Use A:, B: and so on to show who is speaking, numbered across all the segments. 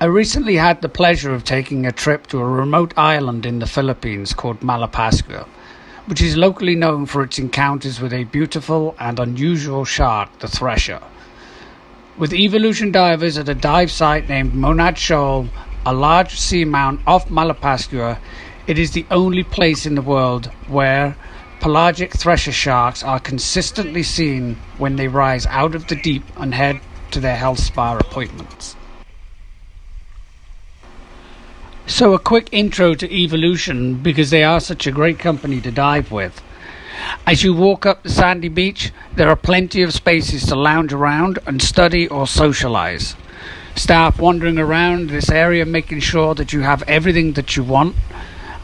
A: I recently had the pleasure of taking a trip to a remote island in the Philippines called Malapascua, which is locally known for its encounters with a beautiful and unusual shark, the Thresher. With evolution divers at a dive site named Monad Shoal, a large seamount off Malapascua, it is the only place in the world where pelagic thresher sharks are consistently seen when they rise out of the deep and head to their health spa appointments. So a quick intro to evolution, because they are such a great company to dive with. As you walk up the sandy beach, there are plenty of spaces to lounge around and study or socialize. Staff wandering around this area making sure that you have everything that you want.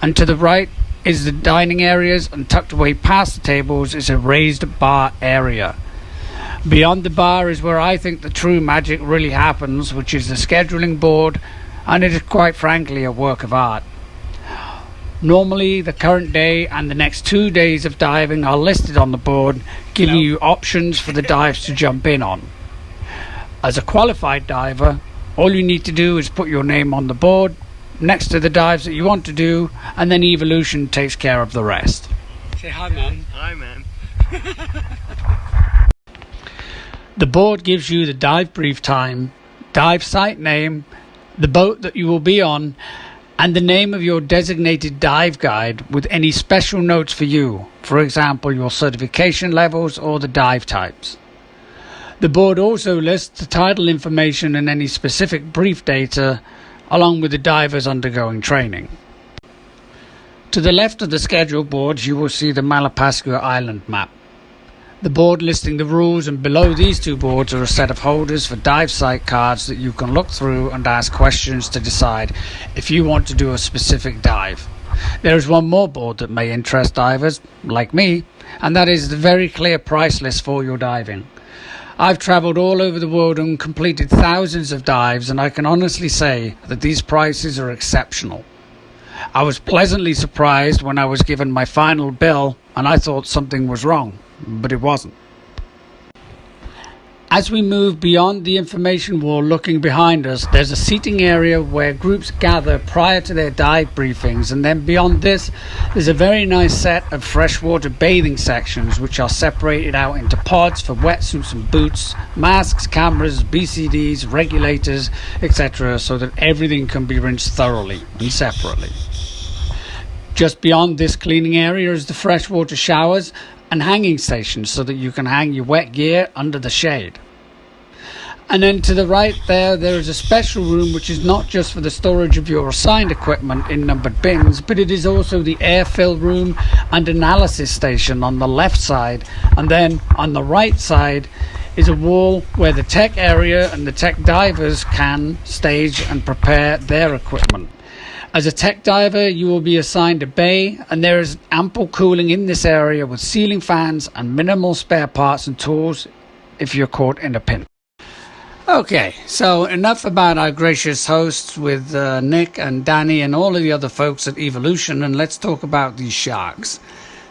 A: And to the right is the dining areas, and tucked away past the tables is a raised bar area. Beyond the bar is where I think the true magic really happens, which is the scheduling board, and it is quite frankly a work of art. Normally the current day and the next 2 days of diving are listed on the board, giving you options for the dives to jump in on. As a qualified diver, all you need to do is put your name on the board next to the dives that you want to do, and then evolution takes care of the rest.
B: Say hi, man.
C: Hi, man.
A: The board gives you the dive brief time, dive site name, the boat that you will be on, and the name of your designated dive guide with any special notes for you, for example your certification levels or the dive types. The board also lists the tidal information and any specific brief data, along with the divers undergoing training. To the left of the schedule board you will see the Malapascua island map. The board listing the rules, and below these two boards are a set of holders for dive site cards that you can look through and ask questions to decide if you want to do a specific dive. There is one more board that may interest divers, like me, and that is the very clear price list for your diving. I've travelled all over the world and completed thousands of dives, and I can honestly say that these prices are exceptional. I was pleasantly surprised when I was given my final bill and I thought something was wrong, but it wasn't. As we move beyond the information wall looking behind us, there's a seating area where groups gather prior to their dive briefings, and then beyond this there's a very nice set of freshwater bathing sections which are separated out into pods for wetsuits and boots, masks, cameras, BCDs, regulators, etc., so that everything can be rinsed thoroughly and separately. Just beyond this cleaning area is the freshwater showers and hanging stations so that you can hang your wet gear under the shade. And then to the right there is a special room which is not just for the storage of your assigned equipment in numbered bins, but it is also the air fill room and analysis station on the left side, and then on the right side is a wall where the tech area and the tech divers can stage and prepare their equipment. As a tech diver, you will be assigned a bay, and there is ample cooling in this area with ceiling fans and minimal spare parts and tools if you're caught in a pinch. Okay, so enough about our gracious hosts with Nick and Dannie and all of the other folks at Evolution, and let's talk about these sharks.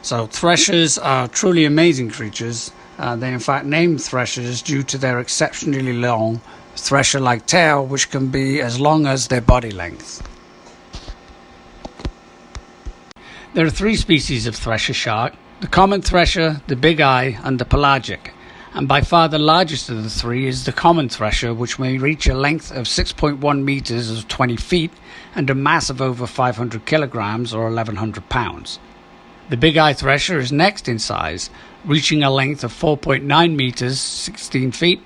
A: So threshers are truly amazing creatures. They in fact named threshers due to their exceptionally long thresher-like tail, which can be as long as their body length. There are 3 species of thresher shark: the common thresher, the bigeye, and the pelagic. And by far the largest of the 3 is the common thresher, which may reach a length of 6.1 meters or 20 feet and a mass of over 500 kilograms or 1,100 pounds. The bigeye thresher is next in size, reaching a length of 4.9 meters, 16 feet,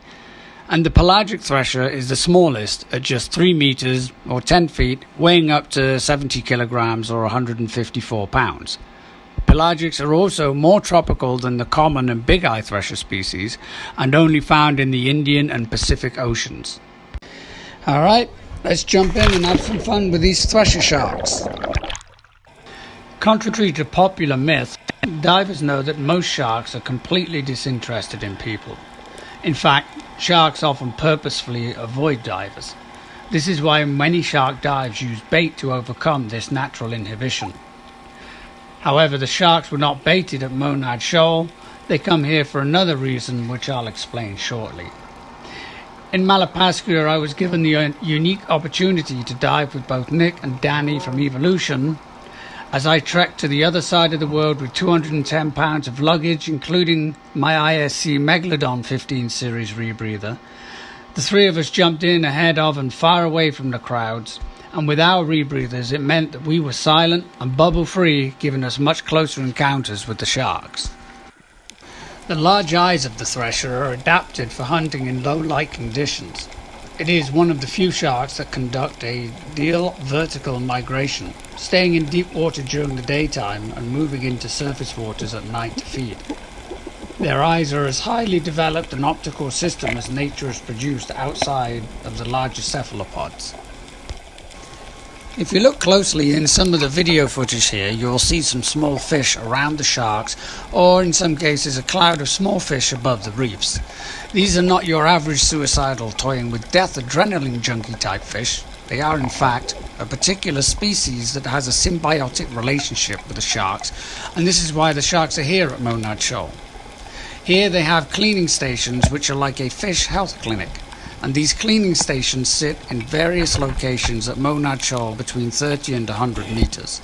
A: and the pelagic thresher is the smallest at just 3 meters or 10 feet, weighing up to 70 kilograms or 154 pounds. Pelagics are also more tropical than the common and bigeye thresher species, and only found in the Indian and Pacific Oceans. Alright, let's jump in and have some fun with these thresher sharks. Contrary to popular myth, divers know that most sharks are completely disinterested in people. In fact, sharks often purposefully avoid divers. This is why many shark dives use bait to overcome this natural inhibition. However, the sharks were not baited at Monad Shoal. They come here for another reason, which I'll explain shortly. In Malapascua, I was given the unique opportunity to dive with both Nick and Dannie from Evolution as I trekked to the other side of the world with 210 pounds of luggage, including my ISC Megalodon 15 series rebreather. The three of us jumped in ahead of and far away from the crowds, and with our rebreathers it meant that we were silent and bubble-free, giving us much closer encounters with the sharks. The large eyes of the Thresher are adapted for hunting in low light conditions. It is one of the few sharks that conduct a ideal vertical migration, staying in deep water during the daytime and moving into surface waters at night to feed. Their eyes are as highly developed an optical system as nature has produced outside of the larger cephalopods. If you look closely in some of the video footage here, you'll see some small fish around the sharks, or in some cases a cloud of small fish above the reefs. These are not your average suicidal toying with death adrenaline junkie type fish. They are in fact a particular species that has a symbiotic relationship with the sharks, and this is why the sharks are here at Monad Shoal. Here they have cleaning stations which are like a fish health clinic, and these cleaning stations sit in various locations at Monad Shoal between 30 and 100 meters.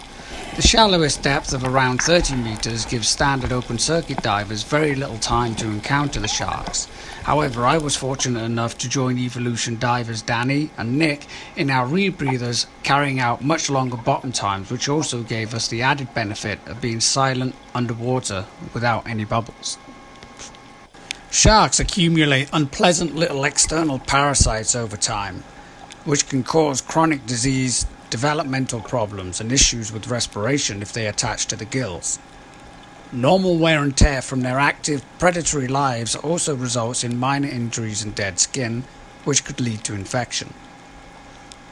A: The shallowest depth of around 30 meters gives standard open circuit divers very little time to encounter the sharks. However, I was fortunate enough to join Evolution divers Dannie and Nick in our rebreathers, carrying out much longer bottom times, which also gave us the added benefit of being silent underwater without any bubbles. Sharks accumulate unpleasant little external parasites over time, which can cause chronic disease, developmental problems and issues with respiration if they attach to the gills. Normal wear and tear from their active predatory lives also results in minor injuries and dead skin, which could lead to infection.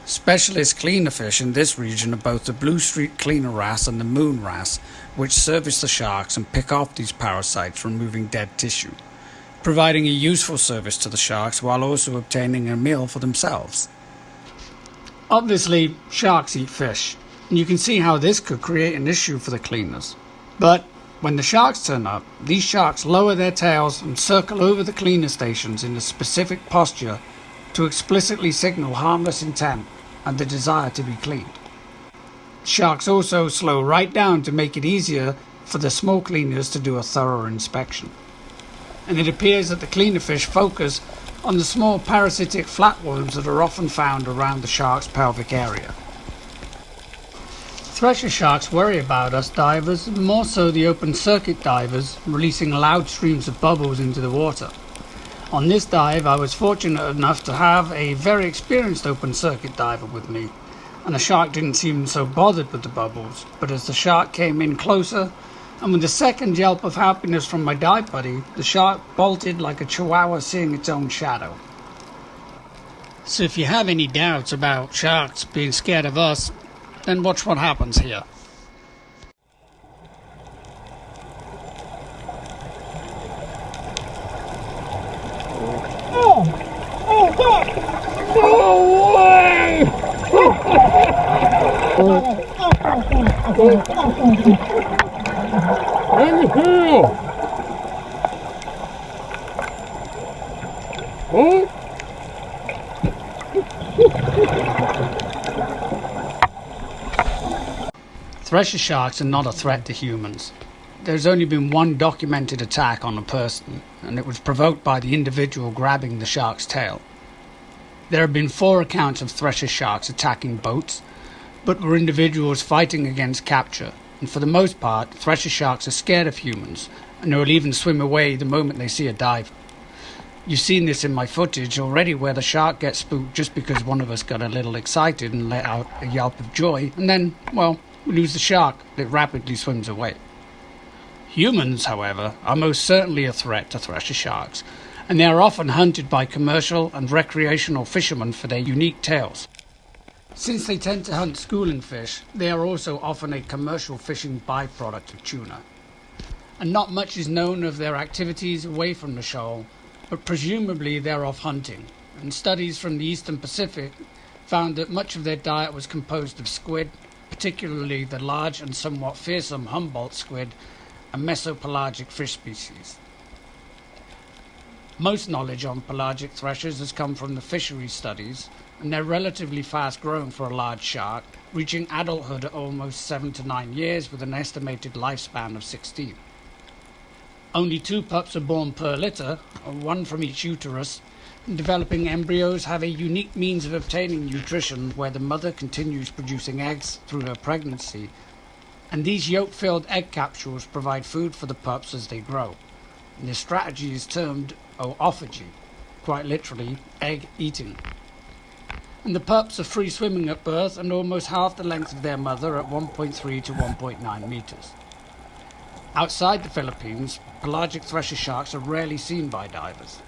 A: Specialist cleaner fish in this region are both the blue streak cleaner wrasse and the moon wrasse, which service the sharks and pick off these parasites, removing dead tissue, providing a useful service to the sharks while also obtaining a meal for themselves. Obviously, sharks eat fish, and you can see how this could create an issue for the cleaners. But when the sharks turn up, these sharks lower their tails and circle over the cleaner stations in a specific posture to explicitly signal harmless intent and the desire to be cleaned. Sharks also slow right down to make it easier for the small cleaners to do a thorough inspection. And it appears that the cleaner fish focus on the small parasitic flatworms that are often found around the shark's pelvic area. Thresher sharks worry about us divers, more so the open circuit divers, releasing loud streams of bubbles into the water. On this dive, I was fortunate enough to have a very experienced open circuit diver with me, and the shark didn't seem so bothered with the bubbles, but as the shark came in closer, and with the second yelp of happiness from my dive buddy, the shark bolted like a chihuahua seeing its own shadow. So if you have any doubts about sharks being scared of us, then watch what happens here.
B: No way! In here! Huh?
A: Thresher sharks are not a threat to humans. There's only been one documented attack on a person, and it was provoked by the individual grabbing the shark's tail. There have been 4 accounts of Thresher sharks attacking boats, but were individuals fighting against capture, and for the most part, Thresher sharks are scared of humans, and they will even swim away the moment they see a diver. You've seen this in my footage already, where the shark gets spooked just because one of us got a little excited and let out a yelp of joy, and then, well, we lose the shark. It rapidly swims away. Humans, however, are most certainly a threat to Thresher sharks, and they are often hunted by commercial and recreational fishermen for their unique tails. Since they tend to hunt schooling fish, they are also often a commercial fishing byproduct of tuna. And not much is known of their activities away from the shoal, but presumably they're off hunting, and studies from the eastern Pacific found that much of their diet was composed of squid, particularly the large and somewhat fearsome Humboldt squid and mesopelagic fish species. Most knowledge on pelagic threshers has come from the fishery studies, and they're relatively fast growing for a large shark, reaching adulthood at almost 7 to 9 years with an estimated lifespan of 16. Only 2 pups are born per litter, one from each uterus, and developing embryos have a unique means of obtaining nutrition where the mother continues producing eggs through her pregnancy, and these yolk-filled egg capsules provide food for the pups as they grow. And this strategy is termed autophagy, quite literally egg eating. And the pups are free swimming at birth and almost half the length of their mother at 1.3 to 1.9 meters. Outside the Philippines, pelagic thresher sharks are rarely seen by divers.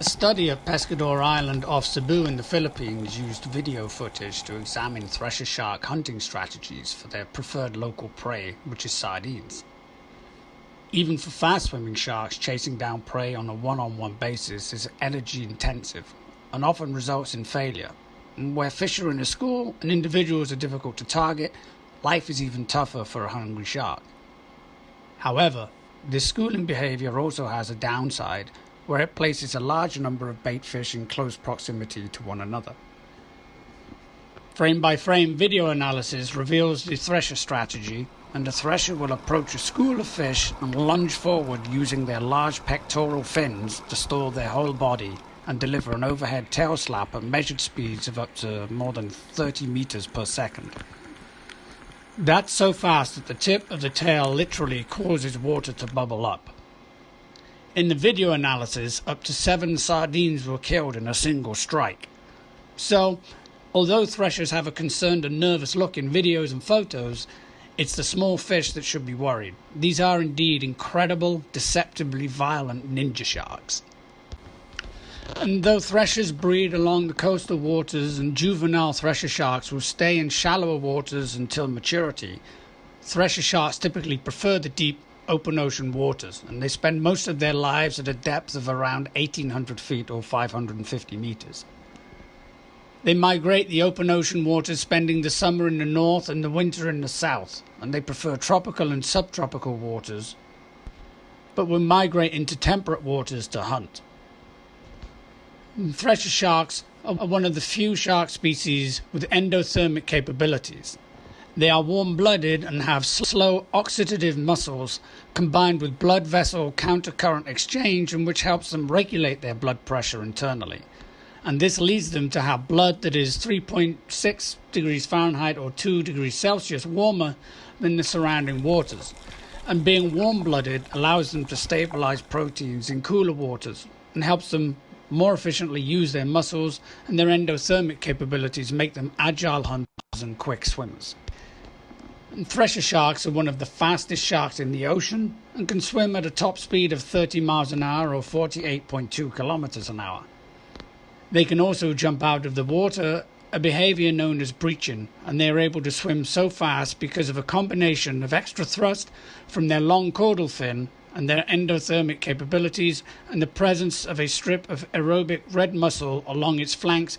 A: A study at Pescador Island off Cebu in the Philippines used video footage to examine thresher shark hunting strategies for their preferred local prey, which is sardines. Even for fast-swimming sharks, chasing down prey on a one-on-one basis is energy-intensive and often results in failure. And where fish are in a school and individuals are difficult to target, life is even tougher for a hungry shark. However, this schooling behavior also has a downside, where it places a large number of bait fish in close proximity to one another. Frame-by-frame video analysis reveals the thresher strategy, and the thresher will approach a school of fish and lunge forward using their large pectoral fins to stall their whole body and deliver an overhead tail slap at measured speeds of up to more than 30 meters per second. That's so fast that the tip of the tail literally causes water to bubble up. In the video analysis, up to 7 sardines were killed in a single strike. So, although threshers have a concerned and nervous look in videos and photos, it's the small fish that should be worried. These are indeed incredible, deceptively violent ninja sharks. And though threshers breed along the coastal waters and juvenile thresher sharks will stay in shallower waters until maturity, thresher sharks typically prefer the deep, open ocean waters, and they spend most of their lives at a depth of around 1,800 feet or 550 meters. They migrate the open ocean waters, spending the summer in the north and the winter in the south, and they prefer tropical and subtropical waters, but will migrate into temperate waters to hunt. Thresher sharks are one of the few shark species with endothermic capabilities. They are warm-blooded and have slow oxidative muscles combined with blood vessel countercurrent exchange, and which helps them regulate their blood pressure internally. And this leads them to have blood that is 3.6 degrees Fahrenheit or 2 degrees Celsius warmer than the surrounding waters. And being warm-blooded allows them to stabilize proteins in cooler waters and helps them more efficiently use their muscles, and their endothermic capabilities make them agile hunters and quick swimmers. And thresher sharks are one of the fastest sharks in the ocean and can swim at a top speed of 30 miles an hour or 48.2 kilometers an hour. They can also jump out of the water, a behavior known as breaching, and they are able to swim so fast because of a combination of extra thrust from their long caudal fin and their endothermic capabilities and the presence of a strip of aerobic red muscle along its flanks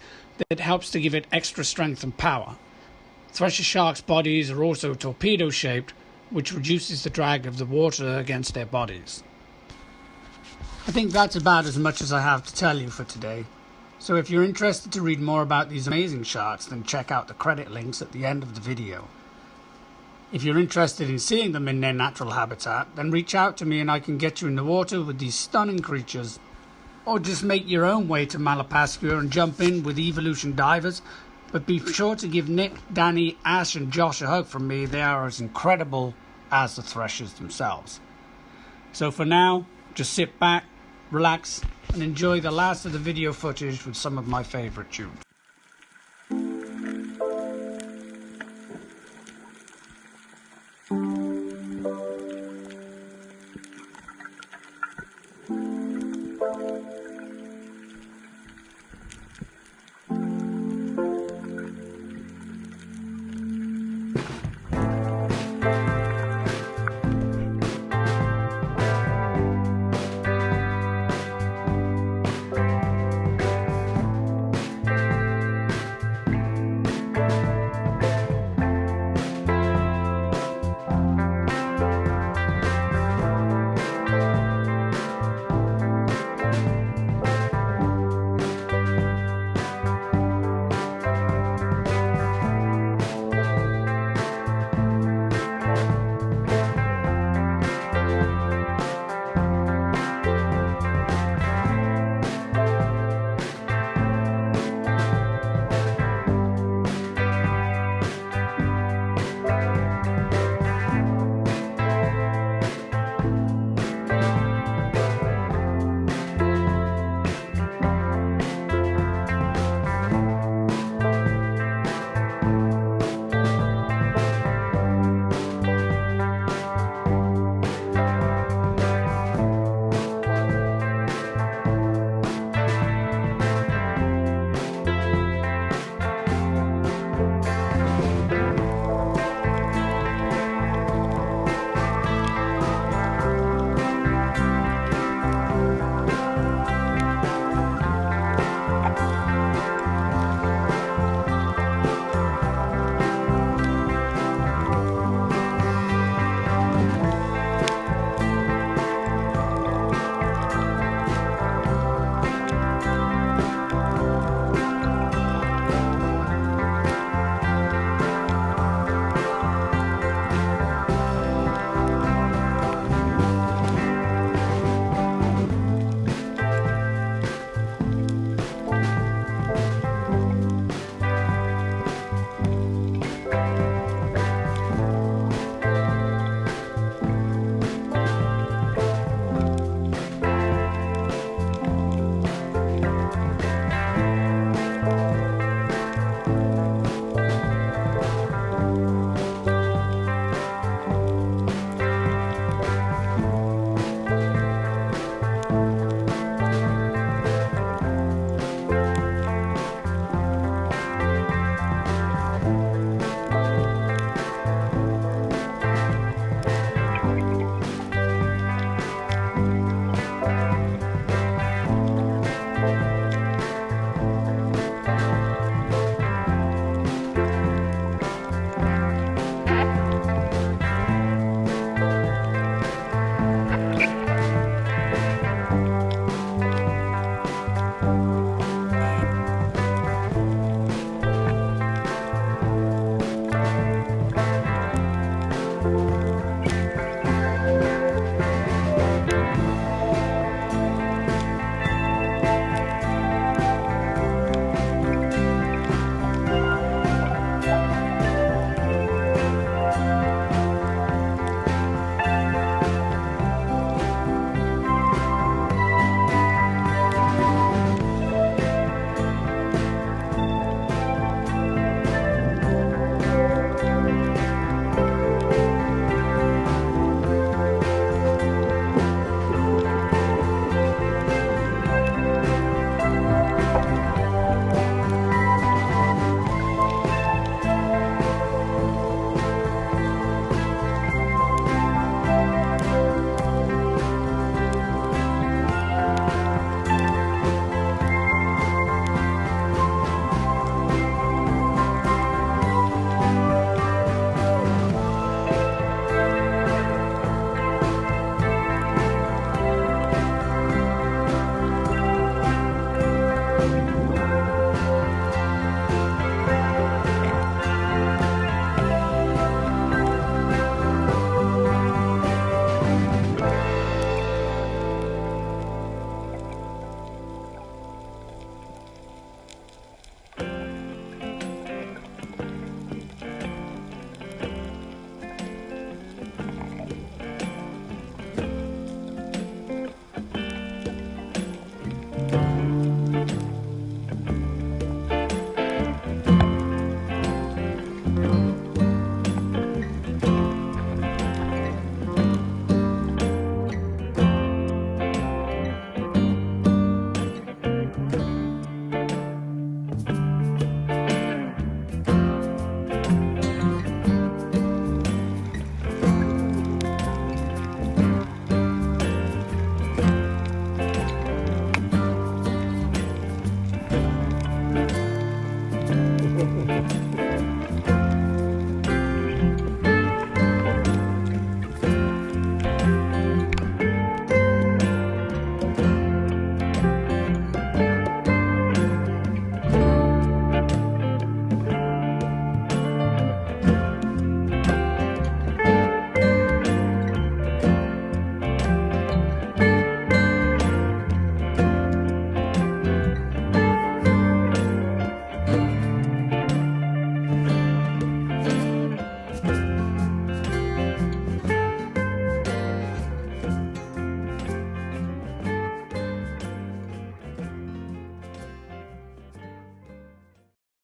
A: that helps to give it extra strength and power. Thresher sharks' bodies are also torpedo-shaped, which reduces the drag of the water against their bodies. I think that's about as much as I have to tell you for today. So if you're interested to read more about these amazing sharks, then check out the credit links at the end of the video. If you're interested in seeing them in their natural habitat, then reach out to me and I can get you in the water with these stunning creatures. Or just make your own way to Malapascua and jump in with Evolution divers. But be sure to give Nick, Dannie, Ash and Josh a hug from me. They are as incredible as the threshers themselves. So for now, just sit back, relax and enjoy the last of the video footage with some of my favorite tunes.